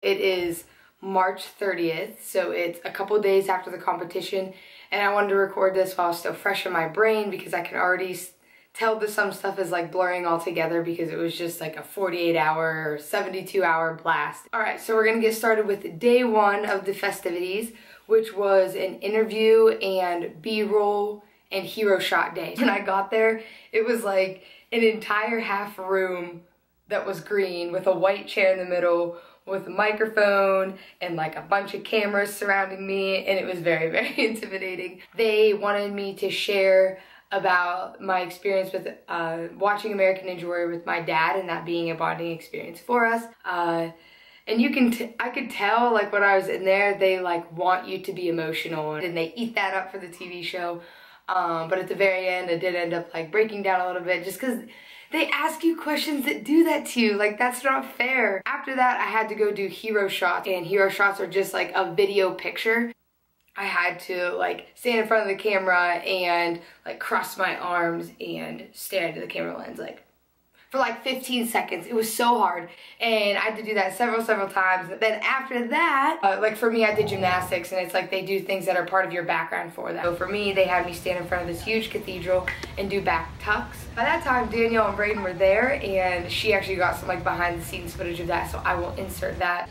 It is March 30th, so it's a couple days after the competition, and I wanted to record this while it's still fresh in my brain because I can already tell that some stuff is like blurring all together because it was just like a 48-hour or 72-hour blast. Alright, so we're gonna get started with day one of the festivities, which was an interview and B-roll and hero shot day. When I got there, it was like an entire half room that was green with a white chair in the middle with a microphone and like a bunch of cameras surrounding me, and it was very, very intimidating. They wanted me to share about my experience with watching American Ninja Warrior with my dad, and that being a bonding experience for us. And I could tell, like, when I was in there, they like want you to be emotional, and they eat that up for the TV show. But at the very end, I did end up like breaking down a little bit just because they ask you questions that do that to you. Like, that's not fair. After that, I had to go do hero shots, and hero shots are just like a video picture. I had to like stand in front of the camera and like cross my arms and stare into the camera lens like for like 15 seconds. It was so hard, and I had to do that several times. Then after that, like for me, I did gymnastics, and it's like they do things that are part of your background for that. So for me, they had me stand in front of this huge cathedral and do back tucks. By that time, Danielle and Braden were there, and she actually got some like behind the scenes footage of that, so I will insert that.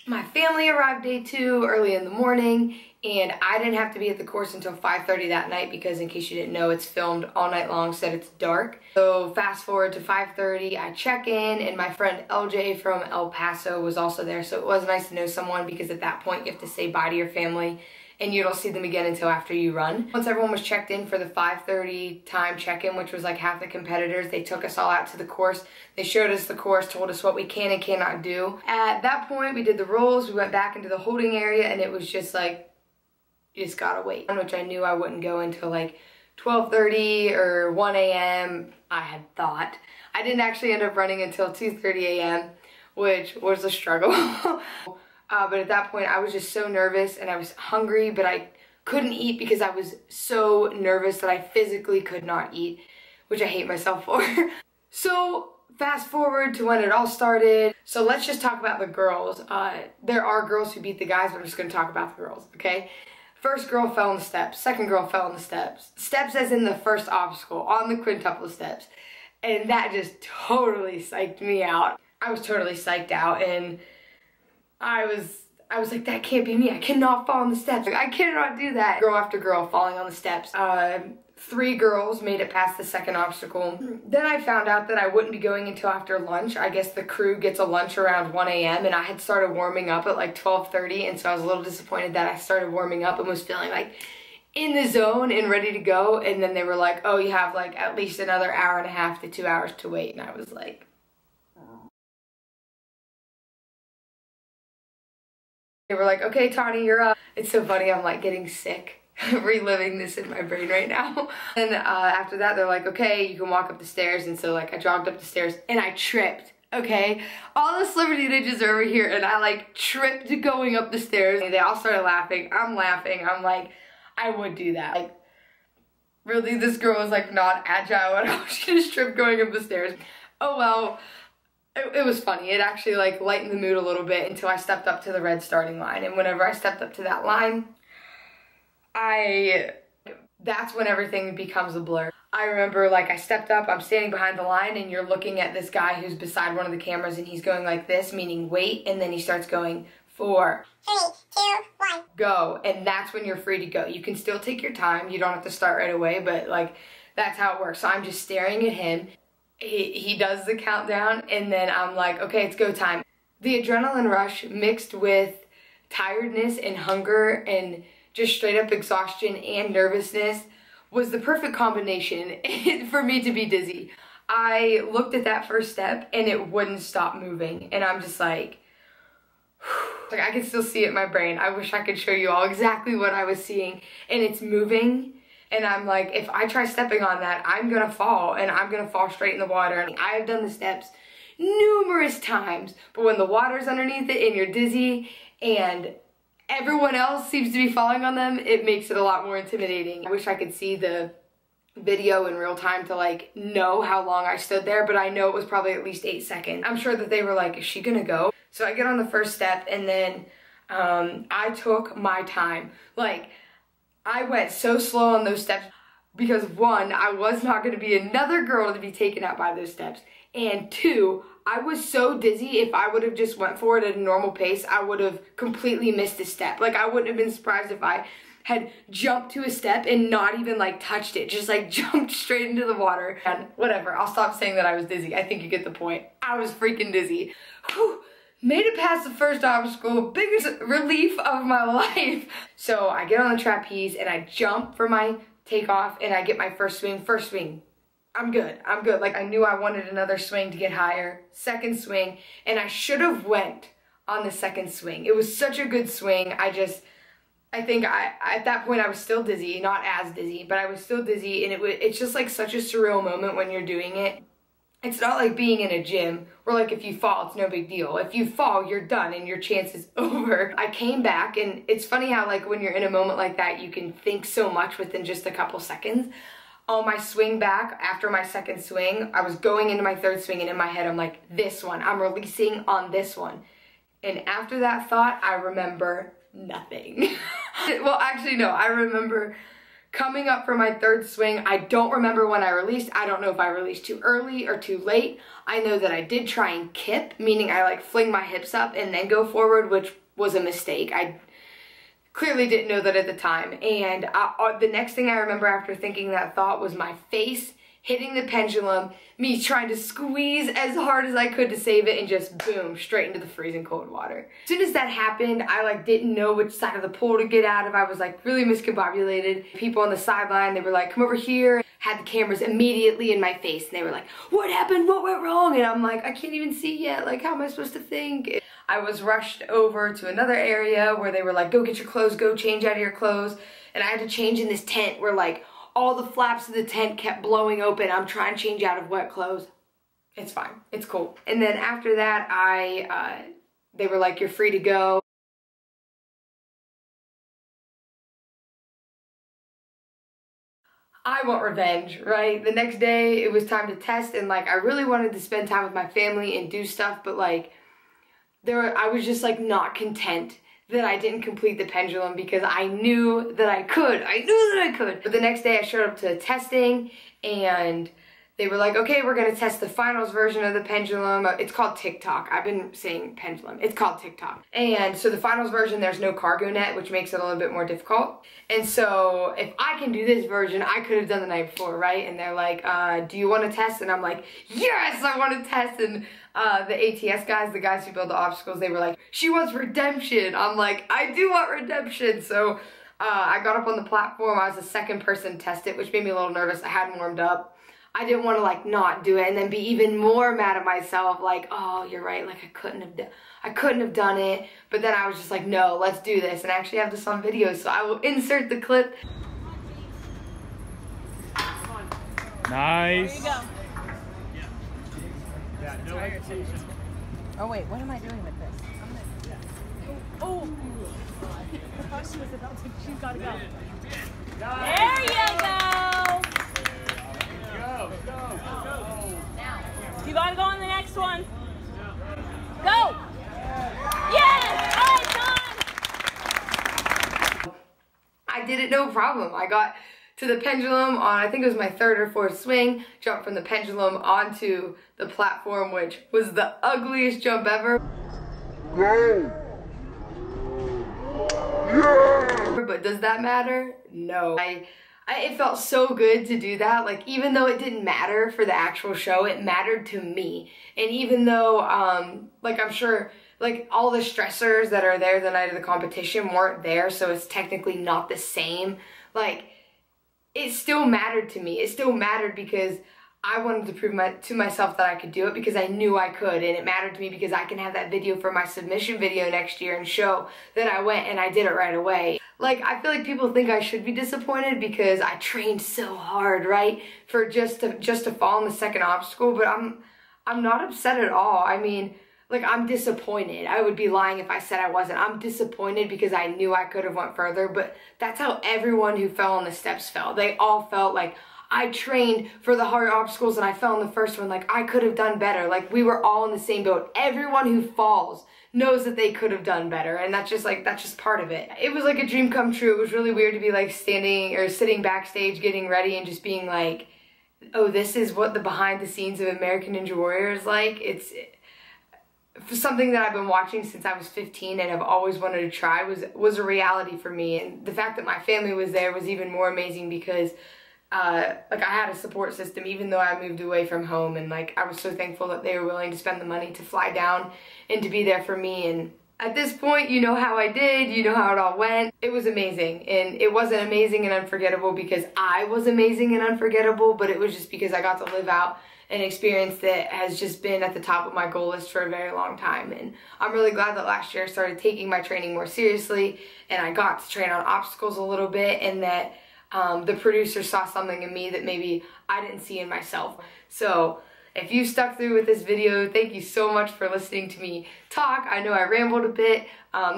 My family arrived day two early in the morning, and I didn't have to be at the course until 5:30 that night because, in case you didn't know, it's filmed all night long so that it's dark. So fast forward to 5:30, I check in, and my friend LJ from El Paso was also there, so it was nice to know someone because at that point you have to say bye to your family and you don't see them again until after you run. Once everyone was checked in for the 5:30 time check-in, which was like half the competitors, they took us all out to the course. They showed us the course, told us what we can and cannot do. At that point, we did the rolls, we went back into the holding area, and it was just like, you just gotta wait. Which I knew I wouldn't go until like 12:30 or 1 a.m. I had thought. I didn't actually end up running until 2:30 a.m., which was a struggle. But at that point, I was just so nervous, and I was hungry, but I couldn't eat because I was so nervous that I physically could not eat, which I hate myself for. So fast forward to when it all started. So let's just talk about the girls. There are girls who beat the guys, but I'm just gonna talk about the girls, okay? First girl fell on the steps. Second girl fell on the steps. Steps as in the first obstacle, on the quintuple steps. And that just totally psyched me out. I was totally psyched out, and I was like, that can't be me. I cannot fall on the steps. I cannot do that. Girl after girl falling on the steps. 3 girls made it past the second obstacle. Then I found out that I wouldn't be going until after lunch. I guess the crew gets a lunch around 1 a.m. and I had started warming up at like 12:30, and so I was a little disappointed that I started warming up and was feeling like in the zone and ready to go, and then they were like, oh, you have like at least another hour and a half to 2 hours to wait, and I was like, they were like, okay, Tawny, you're up. It's so funny, I'm like getting sick, reliving this in my brain right now. And after that, they're like, okay, you can walk up the stairs. And so like I jogged up the stairs and I tripped, okay? All the Celebrity Ninjas are over here, and I like tripped going up the stairs. And they all started laughing. I'm laughing. I'm like, I would do that. Like, really, this girl was like not agile at all. She just tripped going up the stairs. Oh well. It was funny. It actually like lightened the mood a little bit until I stepped up to the red starting line. And whenever I stepped up to that line, that's when everything becomes a blur. I remember like I stepped up, I'm standing behind the line, and you're looking at this guy who's beside one of the cameras, and he's going like this, meaning wait, and then he starts going 4, 3, 2, 1, go. And that's when you're free to go. You can still take your time. You don't have to start right away, but like that's how it works. So I'm just staring at him. He does the countdown, and then I'm like, okay, it's go time. The adrenaline rush mixed with tiredness and hunger and just straight up exhaustion and nervousness was the perfect combination for me to be dizzy. I looked at that first step and it wouldn't stop moving, and I'm just like I can still see it in my brain. I wish I could show you all exactly what I was seeing, and it's moving. And I'm like, if I try stepping on that, I'm gonna fall, and I'm gonna fall straight in the water. And I have done the steps numerous times, but when the water's underneath it and you're dizzy and everyone else seems to be falling on them, it makes it a lot more intimidating. I wish I could see the video in real time to like know how long I stood there, but I know it was probably at least 8 seconds. I'm sure that they were like, is she gonna go? So I get on the first step, and then I took my time. Like, I went so slow on those steps because 1, I was not gonna be another girl to be taken out by those steps, and 2, I was so dizzy. If I would have just went for it at a normal pace, I would have completely missed a step. Like, I wouldn't have been surprised if I had jumped to a step and not even like touched it, just like jumped straight into the water. And whatever, I'll stop saying that I was dizzy. I think you get the point. I was freaking dizzy. Whew. Made it past the first obstacle, biggest relief of my life. So I get on the trapeze and I jump for my takeoff and I get my first swing. I'm good. Like, I knew I wanted another swing to get higher. Second swing, and I should have went on the second swing. It was such a good swing. I think at that point I was still dizzy, not as dizzy, but I was still dizzy, and it's just like such a surreal moment when you're doing it. It's not like being in a gym where like if you fall, it's no big deal. If you fall, you're done and your chance is over. I came back, and it's funny how like when you're in a moment like that, you can think so much within just a couple seconds. On my swing back, after my second swing, I was going into my third swing, and in my head I'm like, this one, I'm releasing on this one. And after that thought, I remember nothing. Well, actually no, I remember coming up for my third swing. I don't remember when I released. I don't know if I released too early or too late. I know that I did try and kip, meaning I like fling my hips up and then go forward, which was a mistake. I clearly didn't know that at the time. And the next thing I remember after thinking that thought was my face hitting the pendulum, me trying to squeeze as hard as I could to save it, and just boom, straight into the freezing cold water. As soon as that happened, I like didn't know which side of the pool to get out of. I was like really miscombobulated. People on the sideline, they were like, come over here. Had the cameras immediately in my face, and they were like, what happened? What went wrong? And I'm like, I can't even see yet. Like, how am I supposed to think? I was rushed over to another area where they were like, go get your clothes, go change out of your clothes. And I had to change in this tent where like all the flaps of the tent kept blowing open. I'm trying to change out of wet clothes. It's fine, it's cool. And then after that, they were like, you're free to go. I want revenge, right? The next day it was time to test, and like I really wanted to spend time with my family and do stuff, but like I was just like not content that I didn't complete the pendulum because I knew that I could. But the next day I showed up to testing, and they were like, okay, we're gonna test the finals version of the pendulum. It's called TikTok. I've been saying pendulum. It's called TikTok. And so the finals version, there's no cargo net, which makes it a little bit more difficult. And so if I can do this version, I could have done the night before, right? And they're like, do you want to test? And I'm like, yes, I want to test. And the ATS guys, the guys who build the obstacles, they were like, she wants redemption. I'm like, I do want redemption. So I got up on the platform. I was the second person to test it, which made me a little nervous. I hadn't warmed up. I didn't want to like not do it and then be even more mad at myself, like, oh, you're right, like I couldn't have done it. But then I was just like, no, let's do this. And I actually have this on video, so I will insert the clip. Nice. There you go. Yeah, no hesitation. Oh wait, what am I doing with this? Oh! I thought she was about to, she's gotta go. There you go! You gotta go on the next one. Go! Yes! All right, done! I did it no problem. I got to the pendulum on, I think it was my third or fourth swing, jumped from the pendulum onto the platform, which was the ugliest jump ever. Go! Yeah! But does that matter? No. It felt so good to do that. Like, even though it didn't matter for the actual show, it mattered to me. And even though, like, I'm sure, like, all the stressors that are there the night of the competition weren't there, so it's technically not the same, like, it still mattered to me. It still mattered because I wanted to prove to myself that I could do it, because I knew I could, and it mattered to me because I can have that video for my submission video next year and show that I went and I did it right away. Like, I feel like people think I should be disappointed because I trained so hard, right, for just to fall in the second obstacle, but I'm not upset at all. I mean, like, I'm disappointed. I would be lying if I said I wasn't. I'm disappointed because I knew I could have went further, but that's how everyone who fell on the steps felt. They all felt like, I trained for the hard obstacles and I fell in the first one. Like, I could have done better. Like, we were all in the same boat. Everyone who falls knows that they could have done better, and that's just part of it. It was like a dream come true. It was really weird to be like standing or sitting backstage getting ready and just being like, oh, this is what the behind the scenes of American Ninja Warrior is like. It's something that I've been watching since I was 15 and I've always wanted to try was a reality for me. And the fact that my family was there was even more amazing because like, I had a support system even though I moved away from home, and like, I was so thankful that they were willing to spend the money to fly down and to be there for me. And at this point, you know how I did, you know how it all went. It was amazing, and it wasn't amazing and unforgettable because I was amazing and unforgettable, but it was just because I got to live out an experience that has just been at the top of my goal list for a very long time. And I'm really glad that last year I started taking my training more seriously, and I got to train on obstacles a little bit, and that the producer saw something in me that maybe I didn't see in myself. So if you stuck through with this video, thank you so much for listening to me talk. I know I rambled a bit.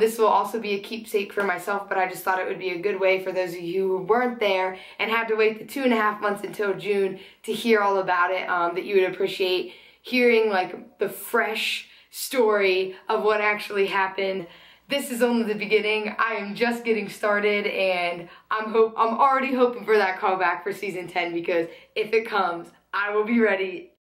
This will also be a keepsake for myself, but I just thought it would be a good way for those of you who weren't there and had to wait the 2.5 months until June to hear all about it, that you would appreciate hearing like the fresh story of what actually happened. This is only the beginning. I am just getting started, and I'm already hoping for that callback for season 10, because if it comes, I will be ready